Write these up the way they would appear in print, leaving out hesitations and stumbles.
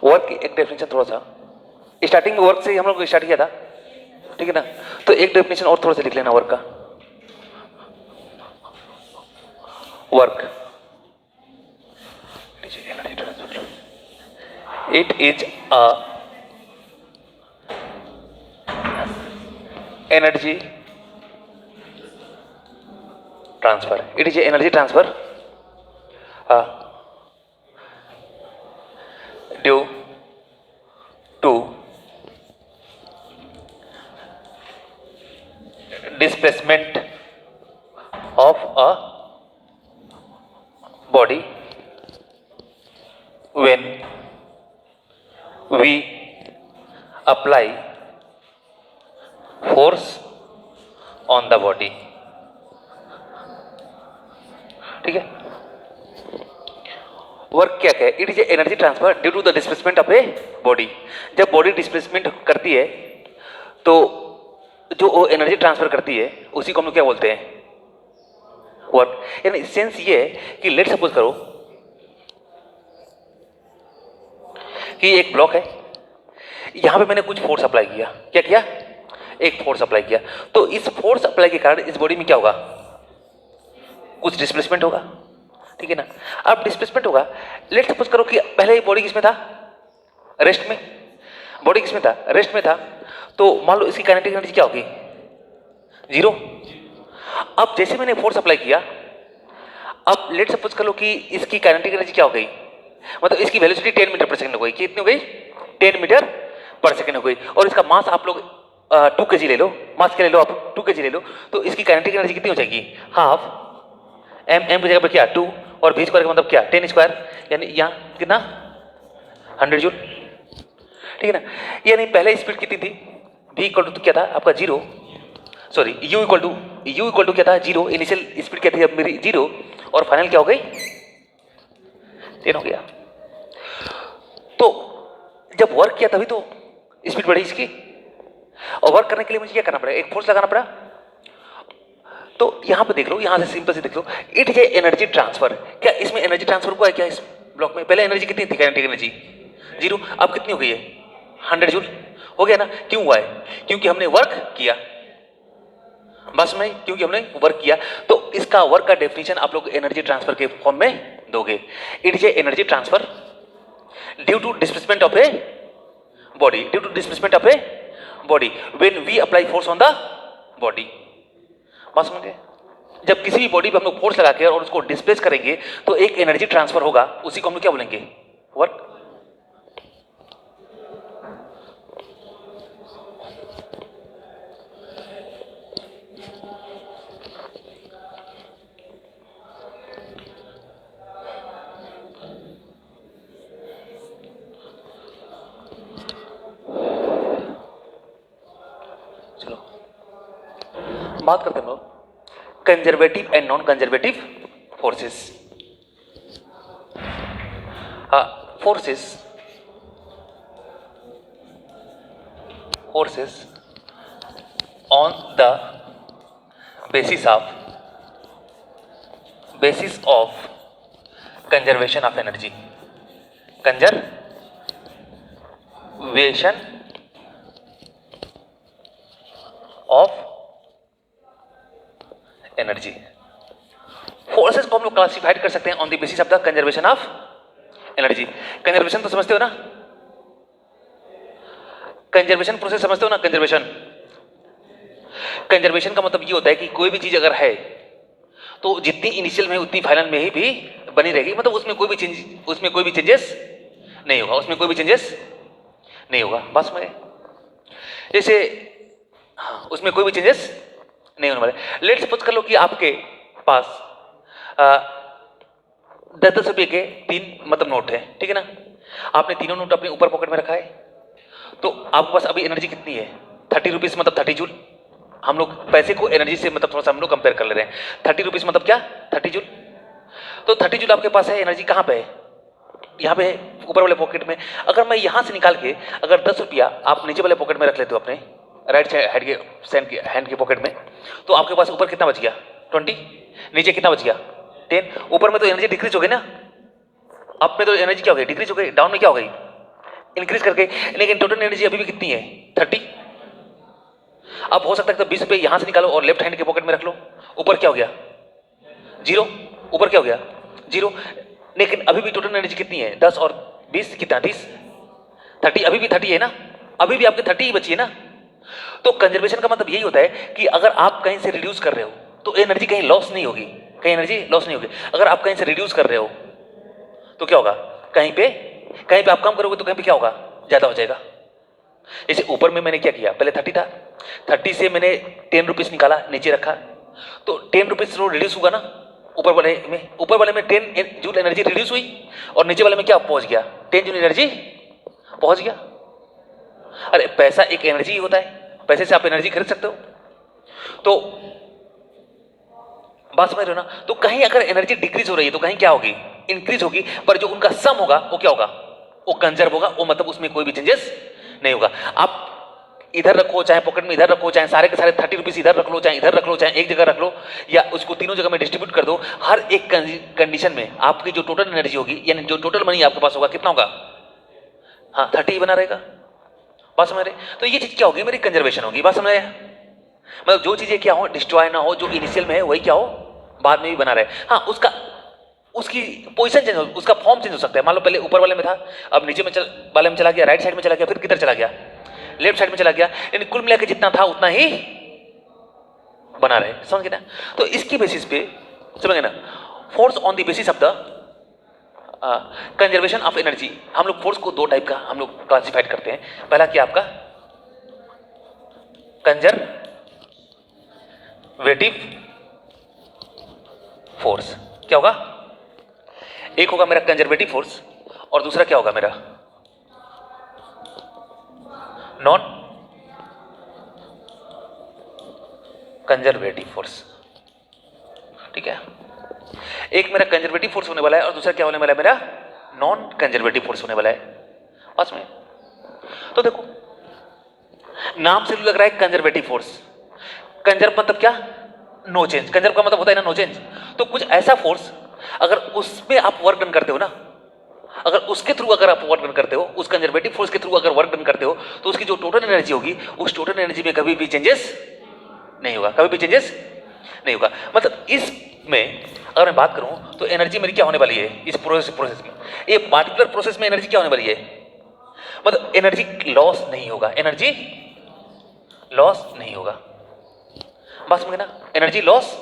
Work की एक definition थोड़ा सा, स्टार्टिंग में वर्क से ही हम लोग स्टार्ट किया था, ठीक है ना, तो एक डेफिनेशन और थोड़ा सा लिख लेना वर्क का। Work it is a energy transfer. It is a energy transfer due to displacement of a body when we apply force on the body। ठीक है, वर्क क्या है? It is energy transfer due to the displacement of a body. जब body displacement करती है तो जो वो एनर्जी ट्रांसफर करती है उसी को हम लोग क्या बोलते हैं? वर्क। यानी सेंस ये है कि लेट सपोज करो कि एक ब्लॉक है, यहां पे मैंने कुछ फोर्स अप्लाई किया। क्या किया? एक फोर्स अप्लाई किया। तो इस फोर्स अप्लाई के कारण इस बॉडी में क्या होगा? कुछ डिस्प्लेसमेंट होगा, ठीक है ना। अब डिस्प्लेसमेंट होगा, लेट सपोज करो कि पहले ये बॉडी किसमें था? रेस्ट में। बॉडी किसमें था? रेस्ट में था। तो मान लो इसकी काइनेटिक एनर्जी क्या होगी? 0। अब जैसे मैंने फोर्स अप्लाई किया, अब लेट सपोज कर लो कि इसकी काइनेटिक एनर्जी क्या हो गई? मतलब इसकी वेलोसिटी 10 मीटर पर सेकंड हो गई। कितनी हो गई? 10 मीटर पर सेकंड हो गई। और इसका मास आप लोग 2 kg ले लो, मास क्या ले लो आप? 2 kg ले लो। तो इसकी काइनेटिक एनर्जी कितनी हो जाएगी? हाफ एम की जगह पर क्या 2 और v स्क्वायर का मतलब क्या 10 स्क्वायर, यानी यहाँ कितना 100 जूल, ठीक है ना। यानी पहले स्पीड कितनी थी? v इक्वल टू क्या था आपका 0, सॉरी u इक्वल टू क्या था 0। इनिशियल स्पीड क्या थी अब मेरी 0 और फाइनल क्या हो गई 10 हो गया। तो जब वर्क किया तभी तो स्पीड बढ़ी इसकी। और वर्क करने के लिए मुझे क्या करना पड़ा? एक फोर्स लगाना पड़ा। तो यहां पे देख लो, यहां से सिंपल से देख लो, इट इज एनर्जी ट्रांसफर। क्या इसमें एनर्जी ट्रांसफर हुआ है क्या? इस ब्लॉक में पहले एनर्जी कितनी थी? Kinetic energy 0। अब कितनी हो गई है? 100 जूल हो गया ना। क्यों हुआ है? क्योंकि हमने वर्क किया। बस में क्योंकि हमने वर्क किया। तो इसका वर्क का डेफिनेशन आप लोग एनर्जी ट्रांसफर के फॉर्म में दोगे। It is energy transfer due to displacement of a body, due to displacement of a body when we apply force on the body. बात समझ गए? जब किसी भी बॉडी पे हम लोग फोर्स लगा के और उसको डिस्प्लेस करेंगे तो एक एनर्जी ट्रांसफर होगा, उसी को हम लोग क्या बोलेंगे? वर्क। चलो बात करते हैं हम लोग conservative and non conservative forces. Forces on the basis of conservation of energy, conservation of energy. Forces को हम लोग क्लासिफाइड कर सकते हैं on the basis of the conservation of energy. Conservation तो समझते हो ना? कंजर्वेशन प्रोसेस समझते हो ना? कंजर्वेशन का मतलब ये होता है कि कोई भी चीज अगर है तो जितनी इनिशियल में उतनी फाइनल में ही भी बनी रहेगी। मतलब उसमें कोई भी चेंजेस नहीं होगा, बस में जैसे उसमें कोई भी चेंजेस नहीं होने वाले। लेट सपोज कर लो कि आपके पास 10-10 रुपये के 3 मतलब नोट है, ठीक है ना। आपने तीनों नोट अपने ऊपर पॉकेट में रखा है। तो आपके पास अभी एनर्जी कितनी है? 30 रुपीज मतलब 30 जूल। हम लोग पैसे को एनर्जी से मतलब थोड़ा सा हम लोग कंपेयर कर ले रहे हैं। 30 रुपीज मतलब क्या? 30 जूल। तो 30 जूल आपके पास है। एनर्जी कहाँ पे है? यहाँ पे है, ऊपर वाले पॉकेट में। अगर मैं यहाँ से निकाल के अगर 10 रुपया आप नीचे वाले पॉकेट में रख लेते हो, अपने राइट हैंड के पॉकेट में, तो आपके पास ऊपर कितना बच गया? 20। नीचे कितना बच गया? 10। ऊपर में तो एनर्जी डिक्रीज हो गई ना, अप में तो एनर्जी क्या हो गई? डिक्रीज हो गई। डाउन में क्या हो गई? इंक्रीज करके, लेकिन टोटल एनर्जी अभी भी कितनी है 30। अब हो सकता है तो 20 रुपये यहां से निकालो और लेफ्ट हैंड के पॉकेट में रख लो, ऊपर क्या हो गया 0, ऊपर क्या हो गया 0, लेकिन अभी भी टोटल एनर्जी कितनी है 10 और 20 कितना 30, अभी भी 30 है ना, अभी भी आपके 30 ही बची है ना। तो कंजर्वेशन का मतलब यही होता है कि अगर आप कहीं से रिड्यूस कर रहे हो तो एनर्जी कहीं लॉस नहीं होगी, कहीं एनर्जी लॉस नहीं होगी। अगर आप कहीं से रिड्यूस कर रहे हो तो क्या होगा, कहीं पे आप कम करोगे तो कहीं पे क्या होगा ज्यादा हो जाएगा। जैसे ऊपर में मैंने क्या किया, पहले 30 था, 30 से मैंने 10 रुपीज निकाला नीचे रखा, तो 10 रुपीज रिड्यूस हुआ ना, ऊपर वाले में 10 जूल एनर्जी रिड्यूस हुई और नीचे वाले में क्या पहुंच गया 10 जूल एनर्जी पहुंच गया। अरे पैसा एक एनर्जी ही होता है, पैसे से आप एनर्जी खरीद सकते हो। तो बात समझ रहे हो ना। तो कहीं अगर एनर्जी डिक्रीज हो रही है तो कहीं क्या होगी इंक्रीज होगी, पर जो उनका सम होगा वो क्या होगा, वो कंजर्व होगा, वो मतलब उसमें कोई भी चेंजेस नहीं होगा। आप इधर रखो चाहे पॉकेट में इधर रखो, चाहे सारे के सारे 30 रुपीज इधर रख लो, चाहे इधर रख लो, चाहे एक जगह रख लो, या उसको तीनों जगह में डिस्ट्रीब्यूट कर दो, हर एक कंडीशन में आपकी जो टोटल एनर्जी होगी यानी जो टोटल मनी आपके पास होगा कितना होगा, हाँ 30 ही बना रहेगा। बात समझ रहे। तो ये चीज क्या होगी मेरी कंजर्वेशन होगी। बात समझ रहे, मतलब जो चीजें क्या हो डिस्ट्रॉय ना हो, जो इनिशियल में है वही क्या हो बाद में भी बना रहे। हाँ उसकी पोजीशन चेंज हो, उसका फॉर्म चेंज हो सकता है। मान लो पहले ऊपर वाले में था, अब नीचे में वाले में चला गया, राइट साइड में चला गया, फिर किधर चला गया लेफ्ट साइड में चला गया, यानी कुल मिलाकर जितना था उतना ही बना रहे। समझ गए ना। तो इसकी बेसिस पे समझ गए ना, force on the basis of the conservation of energy. हम लोग फोर्स को दो टाइप का हम लोग क्लासिफाइड करते हैं। पहला क्या आपका कंजर्वेटिव फोर्स, क्या होगा, एक होगा मेरा कंजर्वेटिव फोर्स और दूसरा क्या होगा मेरा नॉन कंजर्वेटिव फोर्स। ठीक है, एक मेरा कंजर्वेटिव फोर्स होने वाला है और दूसरा क्या होने वाला है मेरा नॉन कंजर्वेटिव फोर्स होने वाला है। पास में तो देखो नाम से लग रहा है कंजर्वेटिव फोर्स, कंजर्व मतलब क्या नो चेंज, कंजर्व का मतलब होता है ना नो चेंज। तो कुछ ऐसा फोर्स अगर उसमें आप वर्क डन करते हो ना, अगर उसके थ्रू अगर आप वर्क डन करते हो, उस कंजर्वेटिव फोर्स के थ्रू अगर वर्क डन करते हो, तो उसकी जो टोटल एनर्जी होगी उस टोटल एनर्जी में कभी भी चेंजेस नहीं होगा, कभी भी चेंजेस नहीं होगा। मतलब इसमें अगर मैं बात करूं तो एनर्जी मेरी क्या होने वाली है इस प्रोसेस में, ये पार्टिकुलर प्रोसेस में एनर्जी क्या होने वाली है, मतलब एनर्जी लॉस नहीं होगा, एनर्जी लॉस नहीं होगा। बात समझ ना, एनर्जी लॉस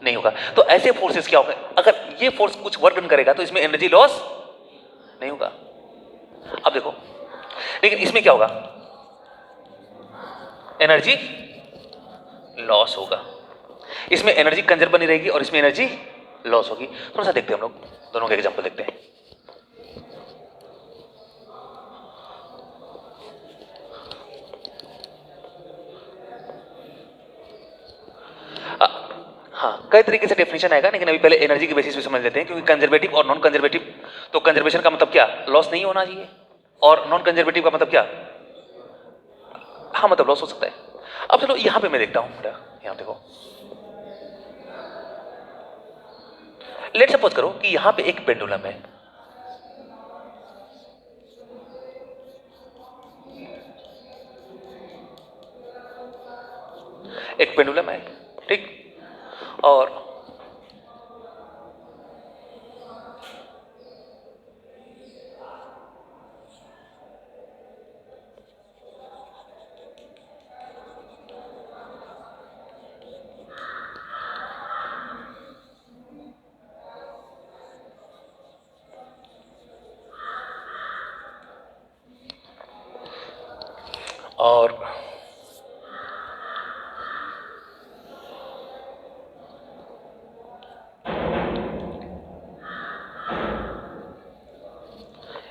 नहीं होगा। तो ऐसे फोर्सेस क्या होगा, अगर ये फोर्स कुछ वर्क डन करेगा तो इसमें एनर्जी लॉस नहीं होगा। अब देखो लेकिन इसमें क्या होगा, एनर्जी लॉस होगा। इसमें एनर्जी कंजर्व बनी रहेगी और इसमें एनर्जी लॉस होगी। थोड़ा सा देखते हैं हम लोग दोनों के एग्जांपल देखते हैं। हाँ कई तरीके से डेफिनेशन आएगा, लेकिन अभी पहले एनर्जी के बेसिस पे समझ लेते हैं, क्योंकि कंजर्वेटिव और नॉन कंजर्वेटिव, तो कंजर्वेशन का मतलब क्या लॉस नहीं होना चाहिए, और नॉन कंजर्वेटिव का मतलब क्या हाँ मतलब लॉस हो सकता है। अब चलो यहां पे मैं देखता हूं, यहां देखो, लेट सपोज करो कि यहां पे एक पेंडुलम है, एक पेंडुलम है ठीक, और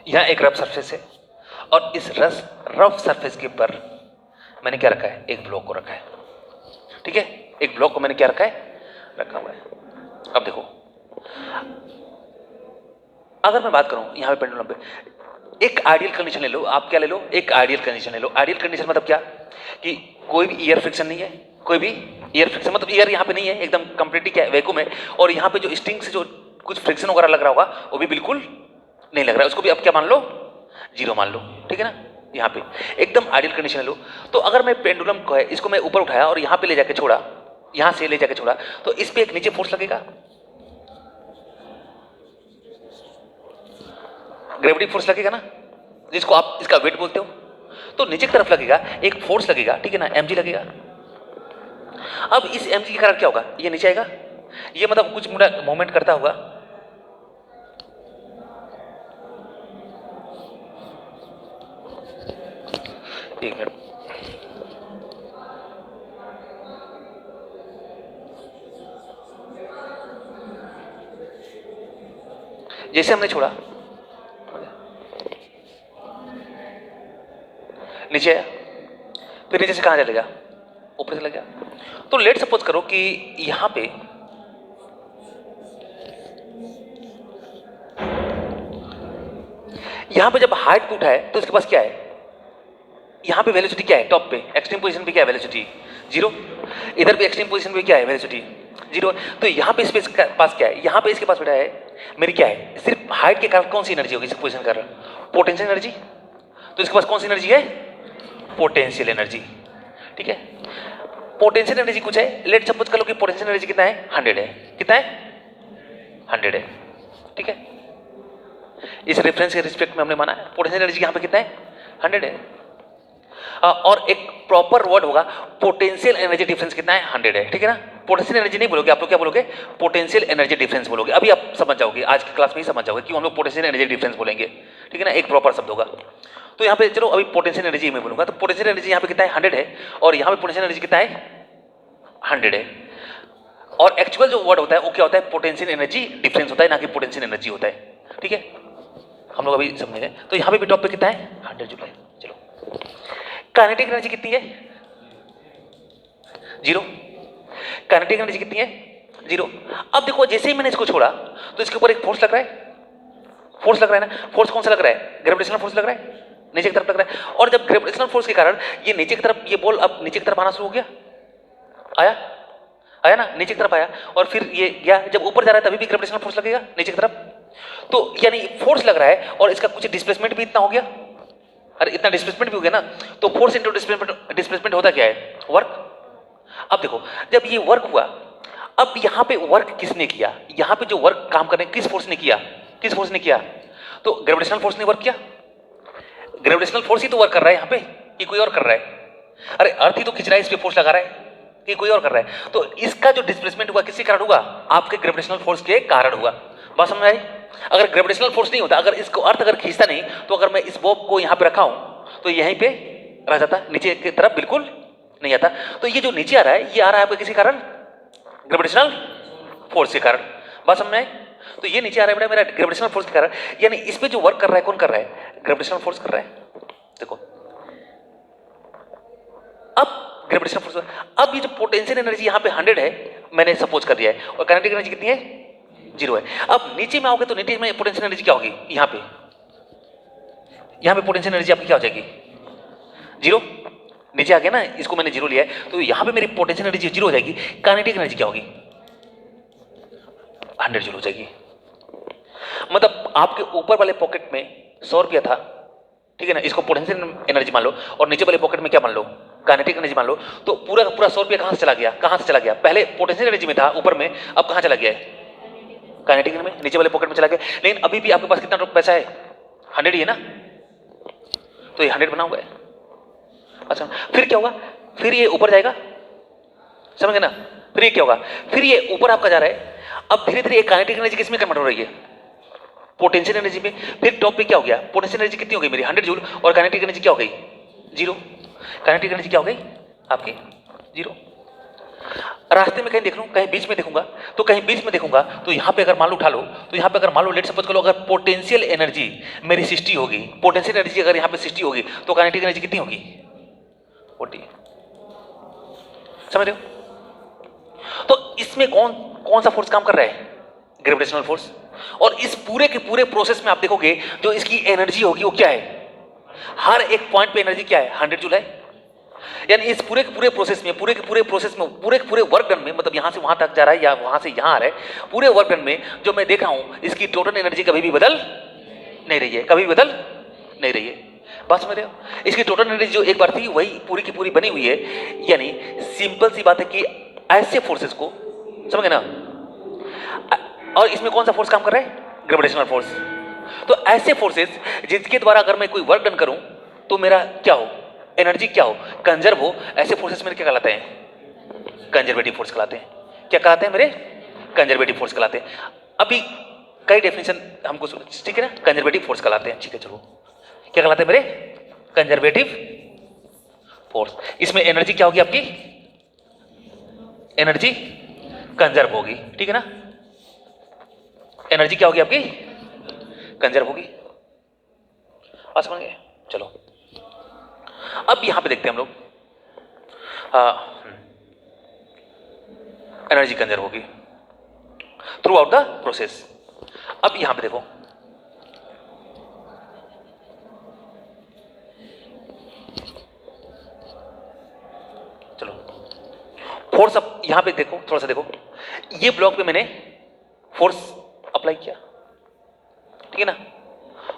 यहां एक रफ सरफेस है और इस रफ सरफेस के ऊपर मैंने क्या रखा है, एक ब्लॉक को रखा है। ठीक है, एक ब्लॉक को मैंने क्या रखा है, रखा हुआ है। अब देखो अगर मैं बात करूं यहां पे पेंडुलम पे, एक आइडियल कंडीशन ले लो, आप क्या ले लो, एक आइडियल कंडीशन ले लो। आइडियल कंडीशन मतलब क्या कि कोई भी ईयर फ्रिक्शन नहीं है, कोई भी ईयर फ्रिक्शन मतलब ईयर यहां पे नहीं है, एकदम कंप्लीटली क्या वैक्यूम है, और यहां पे जो स्ट्रिंग से जो कुछ फ्रिक्शन वगैरह लग रहा होगा वो भी बिल्कुल नहीं लग रहा है, उसको भी अब क्या मान लो जीरो मान लो, ठीक है ना, यहाँ पे एकदम आइडियल कंडीशन लो। तो अगर मैं पेंडुलम को है इसको मैं ऊपर उठाया और यहाँ पे ले जाके छोड़ा, यहाँ से ले जाके छोड़ा, तो इस पे एक नीचे फोर्स लगेगा, ग्रेविटी फोर्स लगेगा ना, जिसको आप इसका वेट बोलते हो। तो नीचे की तरफ लगेगा एक फोर्स लगेगा, ठीक है ना, mg लगेगा। अब इस mg के कारण क्या होगा, ये नीचे आएगा, ये मतलब कुछ मूवमेंट करता होगा, एक मिनट, जैसे हमने छोड़ा नीचे आया, फिर नीचे से कहां चलेगा, ऊपर से लग गया। तो लेट सपोज करो कि यहां पे जब हाइट पे उठाए तो इसके पास क्या है, यहां पे वेलोसिटी क्या है, टॉप पे एक्सट्रीम पोजीशन पे क्या है, वेलोसिटी जीरो। इधर भी एक्सट्रीम पोजीशन पे क्या है, वेलोसिटी जीरो। तो यहां पे इसके पास क्या है, यहां पे इसके पास बैठा है मेरी क्या है, सिर्फ हाइट के कारण कौन सी एनर्जी होगी इस पोजीशन का, पोटेंशियल एनर्जी। तो इसके पास कौन सी एनर्जी है, पोटेंशियल एनर्जी, ठीक है। पोटेंशियल एनर्जी कुछ है, लेट सपोज कर लो कि पोटेंशियल एनर्जी कितना है, 100 है, कितना है, 100 है, ठीक है। इस रेफरेंस के रिस्पेक्ट में हमने माना है पोटेंशियल एनर्जी यहां पे कितना है, 100 है। और एक प्रॉपर वर्ड होगा पोटेंशियल एनर्जी डिफरेंस कितना है, 100 है, ठीक है ना। पोटेंशियल एनर्जी नहीं बोलोगे आप लोग, क्या बोलोगे, पोटेंशियल एनर्जी डिफरेंस बोलोगे। अभी आप समझ जाओगे, आज की क्लास में ही समझ जाओगे कि हम लोग पोटेंशियल एनर्जी डिफरेंस बोलेंगे, ठीक है ना, एक प्रॉपर शब्द होगा। तो यहाँ पे चलो अभी पोटेंशियल एनर्जी मैं बोलूंगा, तो पोटेंशियल एनर्जी यहाँ पे कितना है, 100 है, और यहाँ पे पोटेंशियल एनर्जी कितना है, 100 है। और एक्चुअल जो वर्ड होता है वो क्या होता है, पोटेंशियल एनर्जी डिफरेंस होता है, ना कि पोटेंशियल एनर्जी होता है, ठीक है। हम लोग अभी समझेंगे। तो यहाँ पे भी टॉप पे कितना है, 100 जूल है। चलो काइनेटिक एनर्जी कितनी है, जीरो। काइनेटिक एनर्जी कितनी है, जीरो। अब देखो जैसे ही मैंने इसको छोड़ा तो इसके ऊपर एक फोर्स लग रहा है, फोर्स लग रहा है ना, फोर्स कौन सा लग रहा है, ग्रेविटेशनल फोर्स लग रहा है, नीचे की तरफ लग रहा है। और जब ग्रेविटेशनल फोर्स के कारण ये नीचे की तरफ, ये बॉल अब नीचे की तरफ आना शुरू हो गया, आया आया ना, नीचे की तरफ आया, और फिर ये गया, जब ऊपर जा रहा है तभी भी ग्रेविटेशनल फोर्स लगेगा नीचे की तरफ। तो यानी फोर्स लग रहा है और इसका कुछ डिस्प्लेसमेंट भी इतना हो गया, अरे इतना डिस्प्लेसमेंट भी हो गया ना। तो फोर्स इंटू डिस्प्लेसमेंट होता क्या है, वर्क। अब देखो जब ये वर्क हुआ, अब यहां पे वर्क किसने किया, यहां पे जो वर्क काम करने किस फोर्स ने किया, किस फोर्स ने किया, तो ग्रेविटेशनल फोर्स ने वर्क किया। ग्रेविटेशनल फोर्स ही तो वर्क कर रहा है यहां पे, कि कोई और कर रहा है, अरे अर्थ ही तो खिंच रहा है, इस पे फोर्स लगा रहा है, कि कोई और कर रहा है। तो इसका जो डिस्प्लेसमेंट हुआ किसके कारण हुआ, आपके ग्रेविटेशनल फोर्स के कारण हुआ। बात समझ आई। अगर ग्रेविटेशनल फोर्स नहीं होता, अगर इसको अर्थ अगर खींचता नहीं, तो अगर मैं इस बॉब को यहां पे रखा हूं तो यहीं पे रह जाता, नीचे की तरफ बिल्कुल नहीं आता। तो ये जो नीचे आ रहा है, ये आ रहा है आपके किसी कारण, ग्रेविटेशनल फोर्स के कारण। बात समझ में आई। तो ये नीचे आ रहा है मेरा ग्रेविटेशनल फोर्स के कारण, यानी इस पे जो वर्क कर रहा है कौन कर रहा है, ग्रेविटेशनल फोर्स कर रहा है। देखो अब ग्रेविटेशनल फोर्स, अब ये जो पोटेंशियल एनर्जी यहां पे 100 है, मैंने सपोज कर दिया है, और काइनेटिक एनर्जी कितनी है, जीरो है। अब नीचे में आओगे तो नीचे में पोटेंशियल एनर्जी क्या होगी, यहां पे पोटेंशियल एनर्जी आपकी क्या हो जाएगी, जीरो। नीचे आ गया ना, इसको मैंने जीरो लिया है, तो यहां पे मेरी पोटेंशियल एनर्जी जीरो हो जाएगी। काइनेटिक एनर्जी क्या होगी, 100 जूल हो जाएगी। मतलब आपके ऊपर वाले पॉकेट में 100 रुपया था, ठीक है ना, इसको पोटेंशियल एनर्जी मान लो, और नीचे वाले पॉकेट में क्या मान लो, काइनेटिक एनर्जी मान लो। तो पूरा का पूरा 100 रुपया कहां से चला गया, कहां से चला गया, पहले पोटेंशियल एनर्जी में था ऊपर में, अब कहां चला गया है, काइनेटिक में, नीचे वाले पॉकेट में चला गया। लेकिन अभी भी आपके पास कितना पैसा है, 100 ही है ना, तो ये 100 बना हुआ है। अच्छा फिर क्या होगा, फिर ये ऊपर जाएगा, समझ गए ना, फिर ये क्या होगा, फिर ये ऊपर आपका जा रहा है। अब धीरे धीरे एक काइनेटिक एनर्जी किसमें कन्वर्ट हो रही है, पोटेंशियल एनर्जी में। फिर टॉप पे क्या हो गया, पोटेंशियल एनर्जी कितनी हो गई मेरी, 100 जूल, और काइनेटिक एनर्जी क्या हो गई, जीरो। काइनेटिक एनर्जी क्या हो गई आपकी, जीरो। रास्ते में कहीं देख लूं, कहीं बीच में देखूंगा, तो कहीं बीच में देखूंगा तो यहां पे अगर मान लो उठा लो, तो यहां पे अगर मान लो लेट सपोज करो, अगर पोटेंशियल एनर्जी मेरी 60 होगी, पोटेंशियल एनर्जी अगर यहां पे 60 होगी, तो काइनेटिक एनर्जी कितनी होगी, 40। समझ रहे हो। तो इसमें कौन सा फोर्स काम कर रहा है, ग्रेविटेशनल फोर्स। और इस पूरे के पूरे प्रोसेस में आप देखोगे जो इसकी एनर्जी होगी वो क्या है, हर एक पॉइंट पे एनर्जी क्या है, 100 जूल है। यानी इस पूरे के पूरे प्रोसेस में, पूरे के पूरे वर्क डन में, मतलब यहां से वहां तक जा रहा है या वहां से यहां आ रहा है, पूरे वर्क डन में जो मैं देख रहा हूं, इसकी टोटल एनर्जी कभी भी बदल नहीं रही है, कभी बदल नहीं रही है। बात समझ रहे हो? इसकी टोटल एनर्जी जो एक बार थी वही पूरी की पूरी बनी हुई है। यानी सिंपल सी बात है कि ऐसे फोर्सेस को, समझ गए ना, और इसमें कौन सा फोर्स काम कर रहा है? Gravitational force. तो ऐसे फोर्सेस जिसके द्वारा अगर मैं कोई वर्क डन करूं तो मेरा क्या हो, एनर्जी क्या हो, कंजर्व हो, ऐसे फोर्सेस मेरे क्या कहलाते हैं? कंजर्वेटिव फोर्स कहलाते हैं। क्या कहलाते हैं मेरे? कंजर्वेटिव फोर्स कहलाते हैं। अभी कई डेफिनेशन हमको, ठीक है ना, कंजर्वेटिव फोर्स कहलाते हैं। ठीक है, चलो क्या कहलाते हैं मेरे? Conservative force. इसमें एनर्जी क्या होगी आपकी? एनर्जी कंजर्व होगी, ठीक है ना, एनर्जी क्या होगी आपकी? कंजर्व होगी। बात समझ गए? चलो अब यहां पे देखते हैं हम लोग, एनर्जी कंजर्व होगी थ्रू आउट द प्रोसेस। अब यहां पे देखो, चलो फोर्स, अब यहां पे देखो, थोड़ा सा देखो, ये ब्लॉक पे मैंने फोर्स अप्लाई किया, ठीक है ना,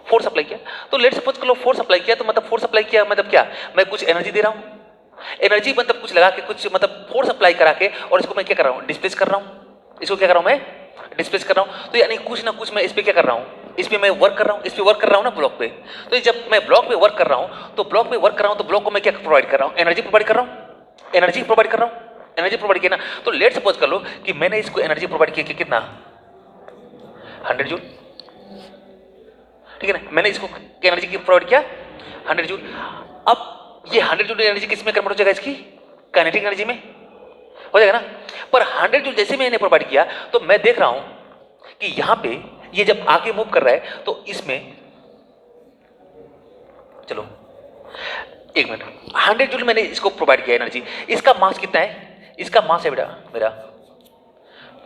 फोर्स अप्लाई किया। तो लेट सपोज कर लो फोर्स अप्लाई किया, तो मतलब फोर्स अप्लाई किया मतलब क्या? मैं कुछ एनर्जी दे रहा हूं, एनर्जी मतलब कुछ लगा के, कुछ मतलब फोर्स अप्लाई करा के, और इसको मैं क्या कर रहा हूं? डिस्प्लेस कर रहा हूं। इसको क्या कर रहा हूं मैं? डिस्प्लेस कर रहा हूं। तो यानी कुछ ना कुछ मैं इस पे क्या कर रहा हूं? इस पे मैं वर्क कर रहा हूं, इस पे वर्क कर रहा हूं ना ब्लॉक पे। तो जब मैं ब्लॉक पे वर्क कर रहा हूं, तो ब्लॉक पे वर्क कर रहा हूं, तो ब्लॉक को मैं क्या प्रोवाइड कर रहा हूं? एनर्जी प्रोवाइड कर रहा हूं, एनर्जी प्रोवाइड कर रहा हूं, एनर्जी प्रोवाइड किया ना। तो लेट सपोज कर लो कि मैंने इसको एनर्जी प्रोवाइड किया कितना? 100 जूल, ठीक है ना, मैंने इसको एनर्जी की प्रोवाइड किया 100 जूल। अब ये 100 जूल एनर्जी किस में कन्वर्ट हो जाएगा? इसकी काइनेटिक एनर्जी में हो जाएगा ना। पर 100 जूल जैसे मैंने प्रोवाइड किया, तो मैं देख रहा हूं कि यहां पे ये जब आगे मूव कर रहा है, तो इसमें, चलो एक मिनट, 100 जूल मैंने इसको प्रोवाइड किया एनर्जी। इसका मास कितना है? इसका मास है बेटा मेरा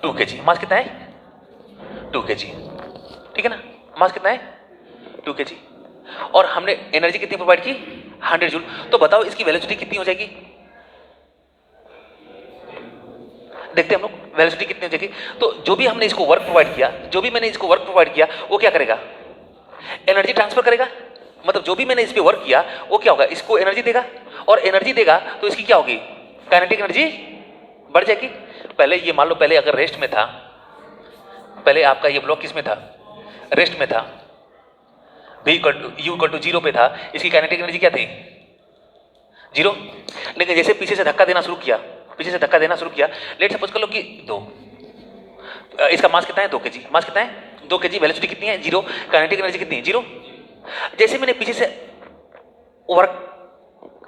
2 kg। मास कितना है? 2 kg, ठीक है ना, मास कितना है? 2 kg। और हमने एनर्जी कितनी प्रोवाइड की? 100 जूल। तो बताओ इसकी वेलोसिटी कितनी हो जाएगी? देखते हैं हम लोग वेलोसिटी कितनी हो जाएगी। तो जो भी हमने इसको वर्क प्रोवाइड किया, जो भी मैंने इसको वर्क प्रोवाइड किया, वो क्या करेगा? एनर्जी ट्रांसफर करेगा। मतलब जो भी मैंने इस पे वर्क किया, वो क्या होगा? इसको एनर्जी देगा, और एनर्जी देगा तो इसकी क्या होगी? काइनेटिक एनर्जी बढ़ जाएगी। पहले ये मान लो, पहले अगर रेस्ट में था, पहले आपका ये ब्लॉक किस में था? रेस्ट में था, v = जीरो पे था, इसकी काइनेटिक एनर्जी क्या थी? जीरो। लेकिन जैसे पीछे से धक्का देना शुरू किया, पीछे से धक्का देना शुरू किया, लेट सपोज कर लो कि 2, इसका मास कितना है? 2 kg। मास कितना है? 2 kg। वेलोसिटी कितनी है? जीरो। काइनेटिक एनर्जी कितनी है? जीरो। जैसे मैंने पीछे से वर्क,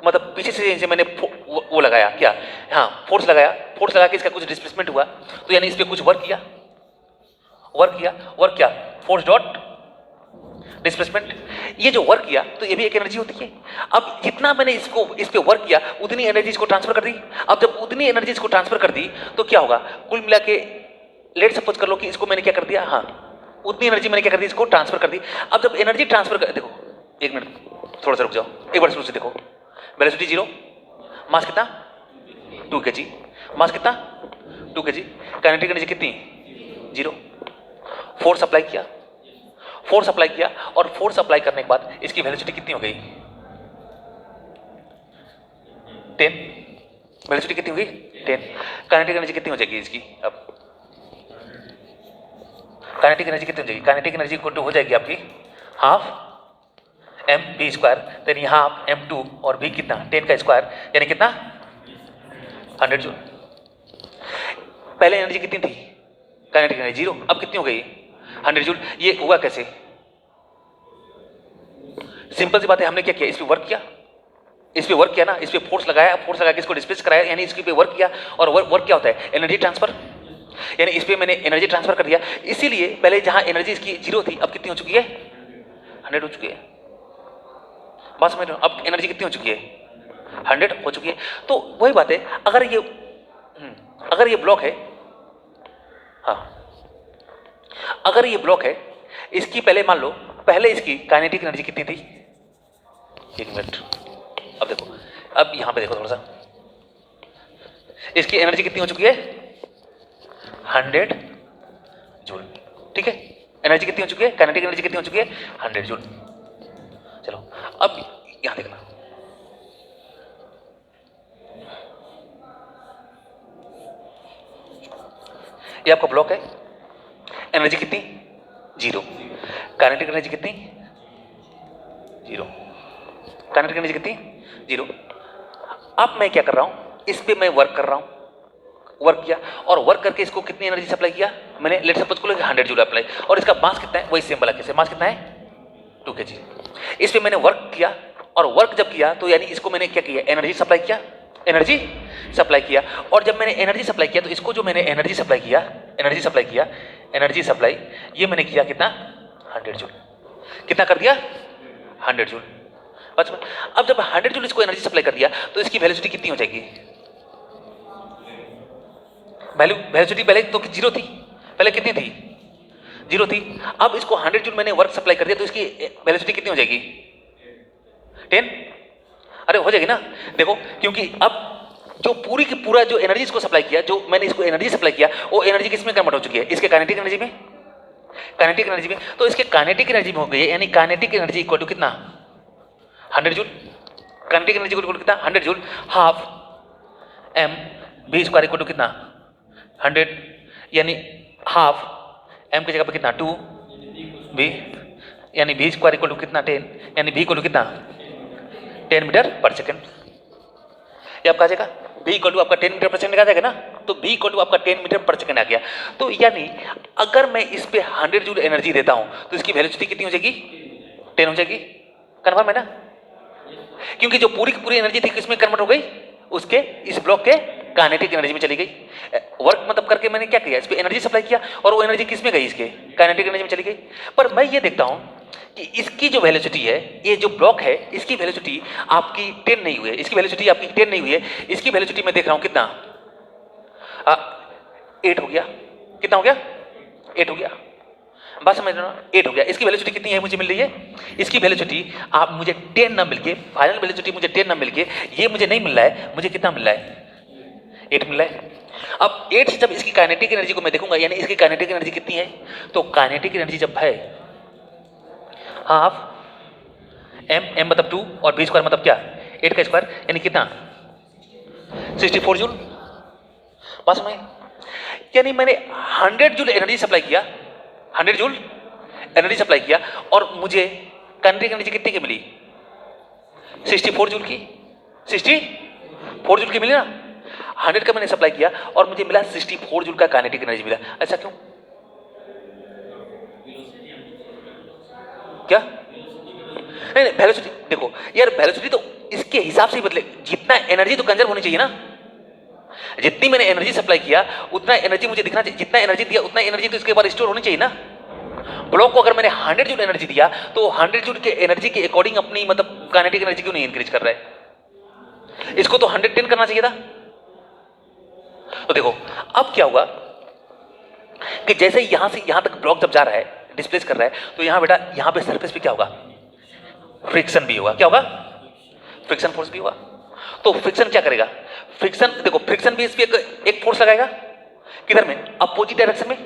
मतलब पीछे से मैंने वो लगाया, क्या, हाँ, फोर्स लगाया, फोर्स लगा के इसका कुछ डिस्प्लेसमेंट हुआ, तो यानी इस पर कुछ वर्क किया, वर्क किया, वर्क क्या? Force dot displacement. ये जो वर्क किया, तो ये भी एक एनर्जी होती है। अब जितना मैंने इसको, इस पे वर्क किया, उतनी एनर्जी इसको ट्रांसफर कर दी। अब जब उतनी एनर्जी इसको ट्रांसफर कर दी, तो क्या होगा? कुल मिला के लेट सपोज कर लो कि इसको मैंने क्या कर दिया, हाँ, उतनी एनर्जी मैंने क्या कर दी? इसको ट्रांसफर कर दी। अब जब एनर्जी ट्रांसफर कर, देखो एक मिनट थोड़ा सा रुक जाओ, एक बार शुरू से देखो। वेलोसिटी जीरो, मास कितना? 2 kg। मास कितना? 2 kg। काइनेटिक एनर्जी कितनी? जीरो। फोर्स अप्लाई किया, फोर्स अप्लाई किया, और फोर्स अप्लाई करने के बाद इसकी वेलोसिटी कितनी हो गई? 10। वेलोसिटी कितनी होगी? 10। काइनेटिक एनर्जी कितनी हो जाएगी इसकी? अब काइनेटिक एनर्जी कितनी हो जाएगी? काइनेटिक एनर्जी इक्वल टू हो जाएगी आपकी हाफ mv², यानी हाफ m2, और v कितना? 10 का स्क्वायर, यानी कितना? 100 जूल। पहले एनर्जी कितनी थी? काइनेटिक एनर्जी जीरो, अब कितनी हो गई? 100 जूल। ये हुआ कैसे? सिंपल सी बात है, हमने क्या किया? इस पे वर्क किया, इस पे वर्क किया ना, इस पे फोर्स लगाया, फोर्स लगा के इसको डिस्प्लेस कराया, यानी इसके पे वर्क किया। और वर्क क्या होता है? Energy transfer. यानी इस पे मैंने एनर्जी ट्रांसफर कर दिया। इसीलिए पहले जहां एनर्जी इसकी जीरो थी, अब कितनी हो चुकी है? 100 हो चुकी है। बात समझ रहे हो? अब एनर्जी कितनी हो चुकी है? 100 हो चुकी है। तो वही बात है, अगर ये ब्लॉक है, हाँ, अगर ये ब्लॉक है, इसकी पहले मान लो, पहले इसकी काइनेटिक एनर्जी कितनी थी? एक मिनट, अब देखो, अब यहां पे देखो थोड़ा सा, इसकी एनर्जी कितनी हो चुकी है? 100 जूल, ठीक है। एनर्जी कितनी हो चुकी है? काइनेटिक एनर्जी कितनी हो चुकी है? 100 जूल। चलो अब यहां देखना, ये आपका ब्लॉक है, एनर्जी कितनी 0, काइनेटिक एनर्जी कितनी 0, काइनेटिक एनर्जी कितनी 0। अब मैं क्या कर रहा हूं, इस पे मैं वर्क कर रहा हूं, वर्क किया और वर्क करके इसको कितनी एनर्जी सप्लाई किया मैंने, लेट सपोज को 100 जूल अप्लाई, और इसका मास कितना है वही सेम वाला केस है, मास कितना है 2 kg। इस पे मैंने वर्क किया और वर्क जब किया तो यानी इसको मैंने क्या किया, एनर्जी सप्लाई किया, एनर्जी सप्लाई किया। और जब मैंने एनर्जी सप्लाई किया तो इसको जो मैंने एनर्जी सप्लाई किया, एनर्जी सप्लाई ये मैंने किया कितना 100 जूल, कितना कर दिया 100 जूल। अच्छा अब जब 100 जूल इसको एनर्जी सप्लाई कर दिया तो इसकी वेलोसिटी कितनी हो जाएगी, वेलोसिटी पहले तो 0 थी, पहले कितनी थी 0 थी। अब इसको 100 जूल मैंने वर्क सप्लाई कर दिया तो इसकी वेलोसिटी कितनी हो जाएगी 10, अरे हो जाएगी ना। देखो क्योंकि अब जो पूरी की पूरा जो एनर्जी इसको सप्लाई किया, जो मैंने इसको एनर्जी सप्लाई किया वो एनर्जी किस में कन्वर्ट हो चुकी है, इसके काइनेटिक एनर्जी में, काइनेटिक एनर्जी में। तो इसके काइनेटिक एनर्जी में हो गई है, यानी काइनेटिक एनर्जी इक्वल टू कितना 100 joule, kinetic energy equal to कितना 100 joule, half m v square equal to कितना 100, यानी हाफ m की जगह पे कितना 2 v, यानी v स्क्वायर इक्वल टू कितना 10, यानी v इक्वल टू कितना 10 मीटर पर सेकेंड। ये आपका आ जाएगा v इक्वल टू आपका 10 मीटर पर सेकेंड आ जाएगा ना, तो v इक्वल टू आपका 10 मीटर पर सेकेंड आ गया। तो यानी अगर मैं इस पे 100 जूल एनर्जी देता हूं तो इसकी वेलोसिटी कितनी हो जाएगी 10 हो जाएगी, कन्फर्म है ना, क्योंकि जो पूरी की पूरी एनर्जी थी किसमें कन्वर्ट हो गई, उसके इस ब्लॉक के काइनेटिक एनर्जी में चली गई। वर्क मतलब करके मैंने क्या किया, इस पे एनर्जी सप्लाई किया और वो एनर्जी किस में गई, इसके काइनेटिक एनर्जी में चली गई। पर मैं ये देखता हूं कि इसकी जो वेलोसिटी है, ये जो ब्लॉक है इसकी वेलोसिटी आपकी 10 नहीं हुई है, इसकी वेलोसिटी आपकी 10 नहीं हुई है, इसकी वेलोसिटी मैं देख रहा हूं कितना 8 हो गया, कितना हो गया 8 हो गया, बात समझ रहे हो, 8 हो गया। इसकी वेलोसिटी कितनी है मुझे मिल रही है, इसकी वेलोसिटी आप मुझे 10 ना मिलके, फाइनल वेलोसिटी मुझे 10 ना मिलके ये मुझे नहीं मिल रहा है, मुझे कितना मिल रहा है 8 मिल रहा है। अब 8 से जब इसकी काइनेटिक एनर्जी को मैं देखूंगा, यानी इसकी काइनेटिक एनर्जी कितनी है, तो काइनेटिक एनर्जी जब है हाफ m मतलब 2 और v स्क्वायर मतलब क्या 8 का स्क्वायर, यानी कितना 64 जूल। बात समझ, यानी मैंने 100 जूल एनर्जी सप्लाई किया, 100 जूल एनर्जी सप्लाई किया और मुझे काइनेटिक एनर्जी कितनी की मिली 64 जूल की, 64 जूल की मिली ना, 100 का मैंने सप्लाई किया और मुझे मिला 64 जूल का काइनेटिक एनर्जी मिला। ऐसा क्यों, क्या नहीं नहीं वेलोसिटी देखो यार, वेलोसिटी तो इसके हिसाब से ही बदले, जितना एनर्जी तो कंजर्व होनी चाहिए ना, जितनी मैंने एनर्जी सप्लाई किया उतना एनर्जी मुझे दिखना चाहिए, जितना एनर्जी दिया उतना एनर्जी तो इसके बाद स्टोर होनी चाहिए ना। ब्लॉक को अगर मैंने 100 जूल एनर्जी दिया तो 100 जूल के एनर्जी के अकॉर्डिंग अपनी मतलब काइनेटिक एनर्जी क्यों नहीं इंक्रीज कर रहा है, इसको तो 110 करना चाहिए था। तो देखो अब क्या होगा कि जैसे यहां से यहां तक ब्लॉक जब जा रहा है, डिस्प्लेस कर रहा है, तो यहां बेटा यहां पे सरफेस पे क्या होगा, फ्रिक्शन भी होगा, क्या होगा फ्रिक्शन फोर्स भी होगा। तो फ्रिक्शन क्या करेगा, फ्रिक्शन देखो फ्रिक्शन भी इस पे एक फोर्स लगाएगा, किधर में अपोजिट डायरेक्शन में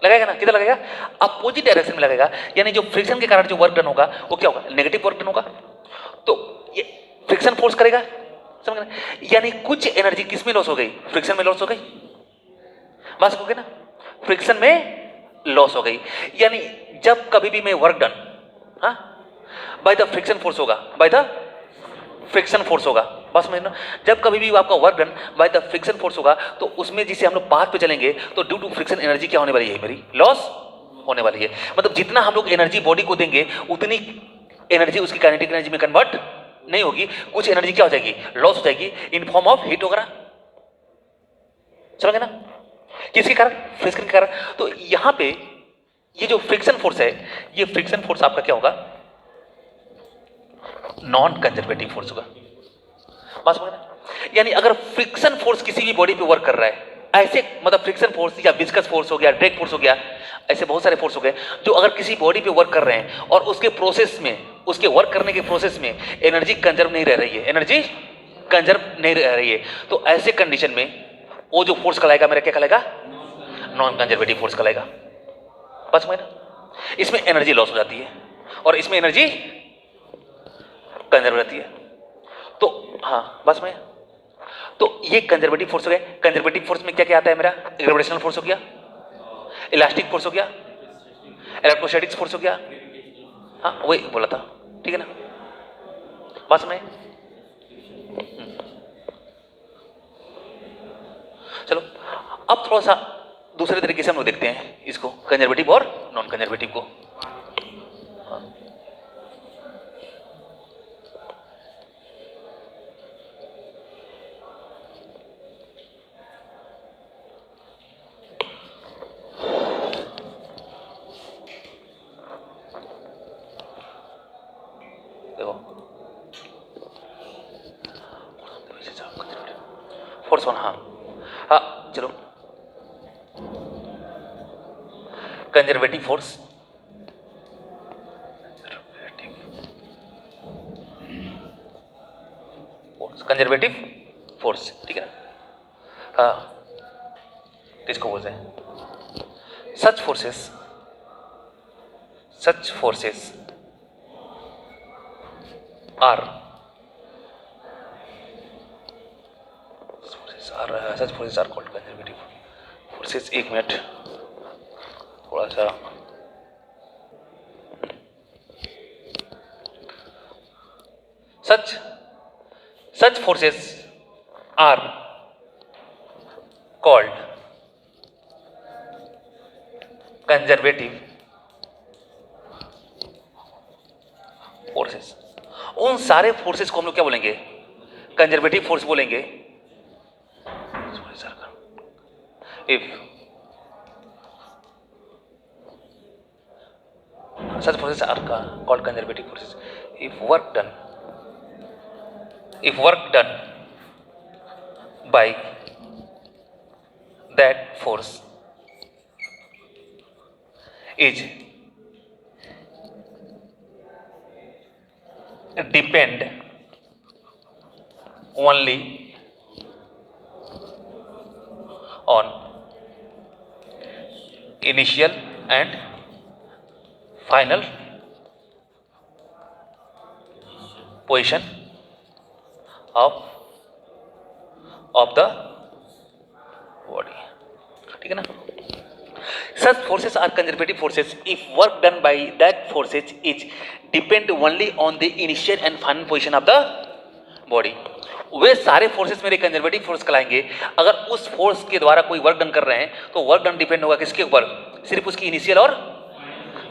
लगाएगा ना, किधर लगाएगा अपोजिट डायरेक्शन में लगाएगा, यानी जो फ्रिक्शन के कारण जो वर्क डन होगा वो क्या होगा नेगेटिव वर्क डन होगा। तो ये फ्रिक्शन फोर्स करेगा, समझ गए, यानी कुछ एनर्जी किस में लॉस हो गई, फ्रिक्शन में लॉस हो गई, बात हो गई ना, फ्रिक्शन में लॉस हो गई। यानी जब कभी भी मैं work done by the friction force होगा, बाय द फ्रिक्शन फोर्स होगा, बस समझना, जब कभी भी आपका work done by the friction force होगा तो उसमें जिसे हम लोग पाथ पे चलेंगे तो ड्यू टू फ्रिक्शन एनर्जी क्या होने वाली है, मेरी लॉस होने वाली है। मतलब जितना हम लोग एनर्जी बॉडी को देंगे उतनी एनर्जी उसकी काइनेटिक एनर्जी में कन्वर्ट नहीं होगी, कुछ एनर्जी क्या हो जाएगी लॉस हो जाएगी इन फॉर्म ऑफ हीट वगैरह, समझ गए ना, किसके कारण फ्रिक्शन के कारण। तो यहां पे ये जो फ्रिक्शन फोर्स है, ये फ्रिक्शन फोर्स आपका क्या होगा नॉन कंजर्वेटिव फोर्स होगा, बात समझ ना। यानी अगर फ्रिक्शन फोर्स किसी भी बॉडी पे वर्क कर रहा है, ऐसे मतलब फ्रिक्शन फोर्स या विस्कस फोर्स हो गया, ड्रैग फोर्स हो गया, ऐसे बहुत सारे फोर्स हो गए जो अगर किसी बॉडी पे वर्क कर रहे हैं और उसके प्रोसेस में, उसके वर्क करने के प्रोसेस में एनर्जी कंजर्व नहीं रह रही है, एनर्जी कंजर्व नहीं रह रही है, तो ऐसे कंडीशन में वो जो फोर्स कहलाएगा मेरा क्या कहलाएगा नॉन कंजर्वेटिव फोर्स कहलाएगा, बस समझ ना। इसमें एनर्जी लॉस हो जाती है और इसमें एनर्जी कंजर्व रहती है। तो हाँ बस में, तो ये कंजर्वेटिव फोर्स हो गया। कंजर्वेटिव फोर्स में क्या क्या आता है मेरा? ग्रेविटेशनल फोर्स हो गया, इलास्टिक फोर्स हो गया, इलेक्ट्रोस्टैटिक्स फोर्स हो गया। हाँ वही बोला था, ठीक है ना, बस में। चलो अब थोड़ा सा दूसरे तरीके से हम लोग देखते हैं इसको, कंजर्वेटिव और नॉन कंजर्वेटिव को। फोर्स वन, हाँ हाँ चलो, कंजर्वेटिव फोर्स, कंजर्वेटिव फोर्स, ठीक है ना। हाँ किसको बोलते हैं? Such forces are such forces are called conservative forces। एक मिनट थोड़ा सा, such forces are called conservative forces। उन सारे फोर्सेस को हम लोग क्या बोलेंगे? कंजर्वेटिव फोर्स बोलेंगे। If such forces are called conservative forces, if work done by that force is depend only on initial and final position of the body, ठीक है ना। Such forces are conservative forces if work done by that forces is depend only on the initial and final position of the body। वे सारे forces मेरे conservative force कहलाएंगे अगर उस force के द्वारा कोई वर्क डन कर रहे हैं तो वर्क डन डिपेंड होगा किसके ऊपर? सिर्फ उसकी इनिशियल और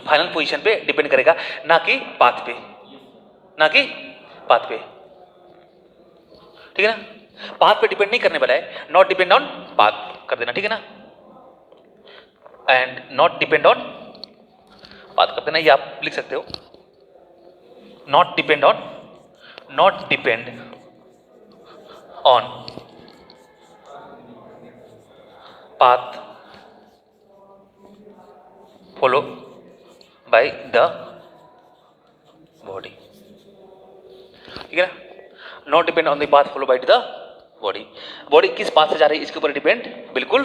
फाइनल पोजीशन पे डिपेंड करेगा, ना कि पाथ पे, ठीक है ना। पाथ पे डिपेंड नहीं करने वाला है, नॉट डिपेंड ऑन पाथ कर देना, ठीक है ना, and not depend on path कर देना, ये आप लिख सकते हो। Not depend on path follow by the body, ठीक है ना। Not depend on the path follow by the body. Body किस पाथ से जा रही है इसके ऊपर डिपेंड बिल्कुल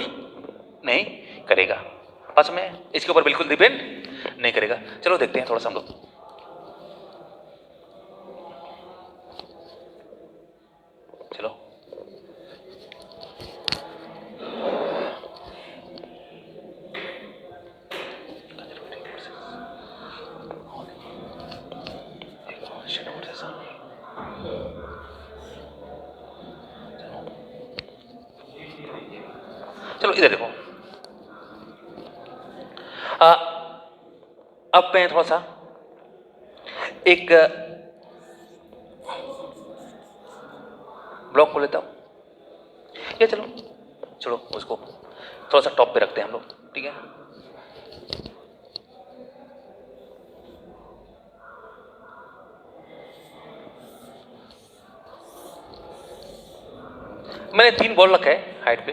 नहीं करेगा, पास में इसके ऊपर बिल्कुल डिपेंड नहीं करेगा। चलो देखते हैं थोड़ा सा हम लोग। चलो चलो इधर देखो, अब मैं थोड़ा सा एक ब्लॉक को लेता हूं, या चलो छोड़ो उसको, थोड़ा सा टॉप पे रखते हैं हम लोग, ठीक है। मैंने 3 बॉल रखा है हाइट पे,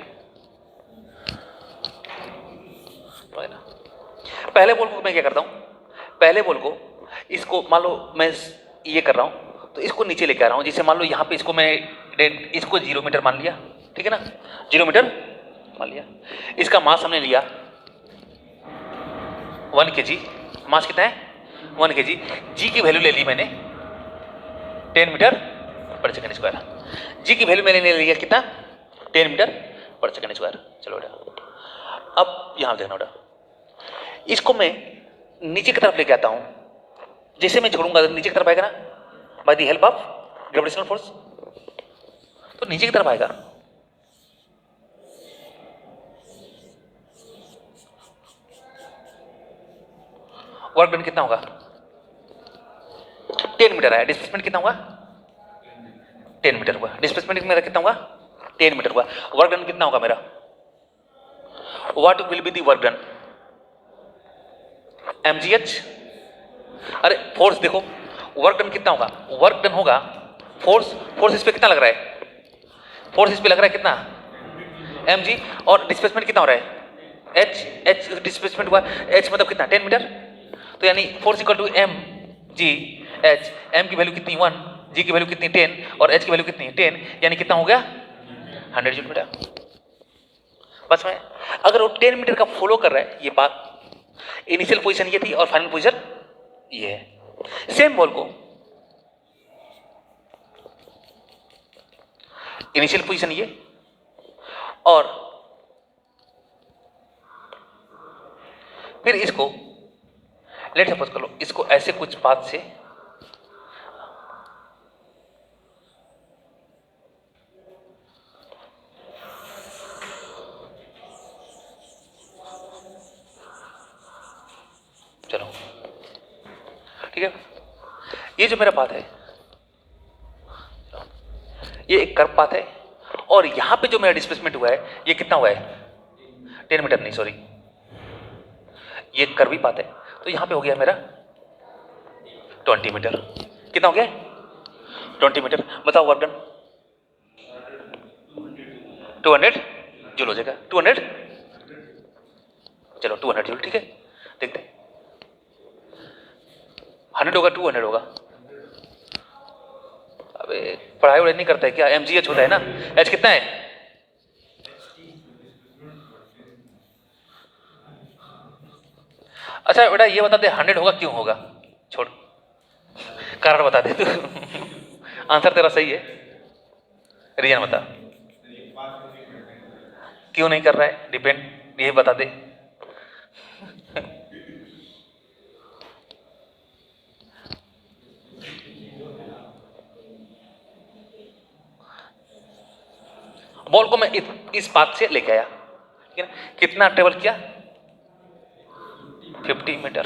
पहले बॉल को मैं क्या करता हूं, पहले बॉल को इसको मान लो मैं ये कर रहा हूं तो इसको नीचे लेके आ रहा हूं, जिसे मान लो यहां पे इसको मैं इसको 0 मीटर मान लिया, ठीक है ना, 0 मीटर मान लिया। इसका मास हमने लिया 1 kg, मास कितना है 1 kg, जी की वैल्यू ले ली मैंने 10 मीटर पर सेकंड स्क्वायर। जी की वैल्यू मैंने ले लिया कितना, 10 मीटर पर सेकंड स्क्वायर। चलो बेटा अब यहां देखना बेटा, इसको मैं नीचे की तरफ लेके आता हूं, जैसे मैं छोड़ूंगा तो नीचे की तरफ आएगा ना, by the help of gravitational force, तो नीचे की तरफ आएगा। वर्क डन कितना होगा, 10 मीटर आया। डिस्प्लेसमेंट कितना हुआ, 10 मीटर हुआ। डिस्प्लेसमेंट मेरा कितना हुआ, 10 मीटर हुआ। वर्क डन कितना होगा मेरा, what will be the work done, mgh। अरे फोर्स देखो, वर्क डन कितना होगा, वर्क डन होगा फोर्स इस पे कितना लग रहा है, फोर्स इस पे लग रहा है कितना, mg, और डिस्प्लेसमेंट कितना हो रहा है, h डिस्प्लेसमेंट हुआ, h मतलब कितना 10 मीटर, तो यानी force equal to m g h। m की वैल्यू कितनी 1, g की वैल्यू कितनी 10 और h की वैल्यू कितनी 10, यानी कितना हो गया 100 जूल मीटर। बस में अगर वो 10 मीटर का फॉलो कर रहा है, ये बात इनिशियल पोजीशन ये थी और फाइनल पोजीशन ये है। सेम बॉल को इनिशियल पोजीशन ये और फिर इसको लेट सपोज कर लो, इसको ऐसे कुछ पाथ से चलो, ठीक है। ये जो मेरा पाथ है ये एक कर्व पाथ है, और यहां पे जो मेरा डिस्प्लेसमेंट हुआ है ये कितना हुआ है, 10 मीटर नहीं सॉरी, ये कर्वी पाथ है, तो यहां पे हो गया मेरा 20 मीटर। कितना हो गया 20 मीटर। बताओ वर्क डन 200 जूल हो जाएगा, 200, चलो 200 जूल, ठीक है। देखते हैं 100 होगा 200 होगा। अबे पढ़ाई वढ़ाई नहीं करता है क्या, mgh होता है ना, h कितना है, अच्छा बेटा ये बता दे 100 होगा क्यों होगा, छोड़ कारण बता दे तू आंसर तेरा सही है, रीजन बता क्यों नहीं कर रहा है, डिपेंड ये बता दे बॉल को मैं इस पाथ से लेके आया, ठीक है ना, कितना ट्रेवल किया 50 मीटर।